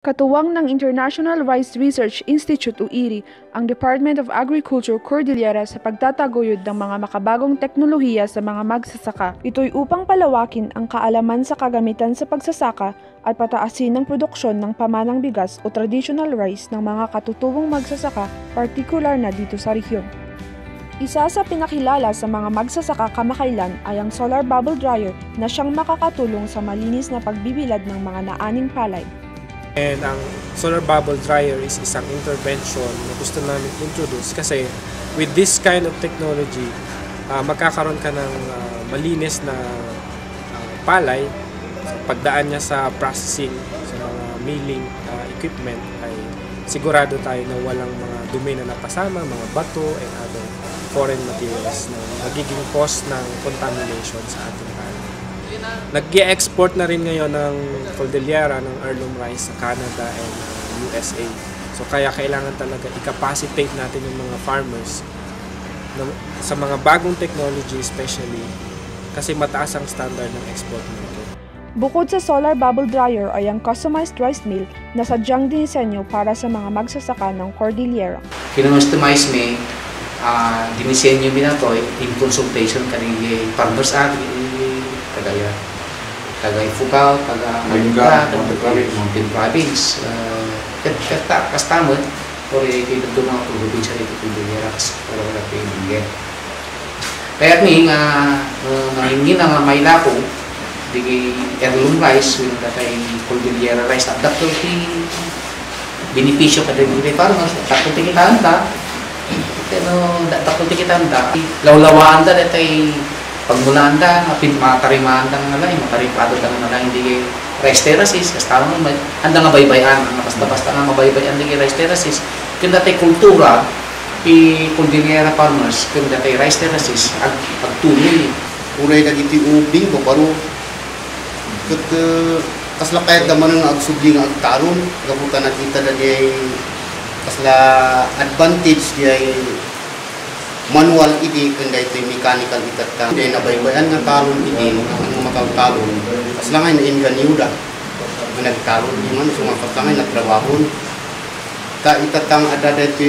Katuwang ng International Rice Research Institute o IRI ang Department of Agriculture Cordillera sa pagtataguyod ng mga makabagong teknolohiya sa mga magsasaka. Ito'y upang palawakin ang kaalaman sa kagamitan sa pagsasaka at pataasin ang produksyon ng pamanang bigas o traditional rice ng mga katutubong magsasaka, partikular na dito sa rehiyon. Isa sa pinakilala sa mga magsasaka kamakailan ay ang solar bubble dryer na siyang makakatulong sa malinis na pagbibilad ng mga naaning palay. And ang solar bubble dryer is isang intervention na gusto namin introduce kasi with this kind of technology, magkakaroon ka ng malinis na palay. So, pagdaan niya sa processing, sa mga milling equipment, ay sigurado tayo na walang mga dumi na napasama, mga bato and other foreign materials na magiging cause ng contamination sa ating palay. Nag-i-export na rin ngayon ng Cordillera, ng heirloom rice sa Canada and USA. So kaya kailangan talaga i-capacitate natin yung mga farmers sa mga bagong technology especially kasi mataas ang standard ng export market. Bukod sa solar bubble dryer ay ang customized rice mill na sadyang dinisenyo para sa mga magsasaka ng Cordillera. Kino-customize me, dinisenyo mi na to in consultation kanili farmers taga Ifugao, taga Maynila, taga Mountain Province. Kaya customer, or kinagdo na ako probinsya dito kung Dilierax para wala pa yung bigyan. Kaya nangingin ang Maynila ko, di heirloom rice, yung tatay Cordillera rice, at dapat yung benepisyo ka din yung farmers, dapat yung kitanda, dapat yung kitanda, lawlawaan da datay pagmulaan da, matarimaan da nga lang, mataripado da nga lang, hindi rice terraces, kasi tama mo, handa nga baybayan, basta-basta nga mabaybayan, hindi rice terraces, kung datay kultura, Cordillera farmers, kung datay rice terraces, pagtuloy. Uray nagiti ubing, baparo, kasla kahit naman ang agsubli nga agtaron, kaputa nakita na diay kasla advantage diay manual idi kung ito mechanical itatang. Hindi nabaybayan nga talon idi, ang makaltalon. Kas lang ay na-inganyuda. Nga nagtalon, yung sumakas lang ay nagtrabahon. Ta itatang ada dito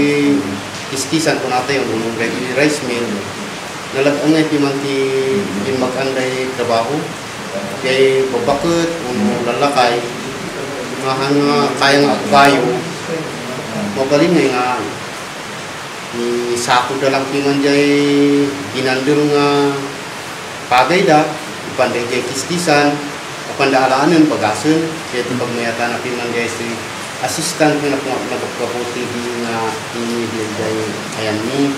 iskisan ko natin yung regular rice mill. Nalag-ang ay pimanti mag-anday trabaho. Kaya babakot, lalakay, nga kaya nga agbayo. Magaling nga sako da lang pingan jay ginandur nga pagay da panday jay kiskisan pandaalaanan pagasun kaya pag mayata na pingan jay si assistant na nagpapaputi nga ini jay ayan ni.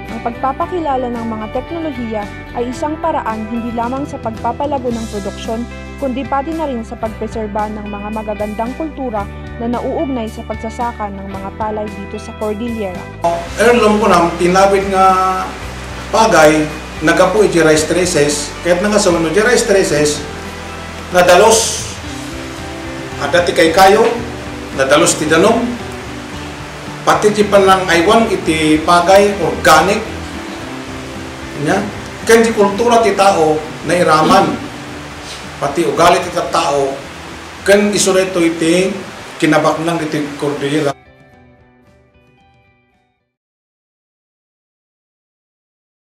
Ang pagpapakilala ng mga teknolohiya ay isang paraan hindi lamang sa pagpapalago ng produksyon, kundi pati na rin sa pagpreserba ng mga magagandang kultura na nauugnay sa pagsasaka ng mga palay dito sa Cordillera. Heirloom ko na, tinawid nga pagay, nagapuy di rice traces, kahit nga sunod di rice traces, nadalos, adati kay kayo, nadalos ti danom, pati di pa lang aywan iti pagay, organic, nya, kaya di kultura ti tao na iraman, pati ugali ti tao, kan isureto iti kinabak lang iti Cordillera.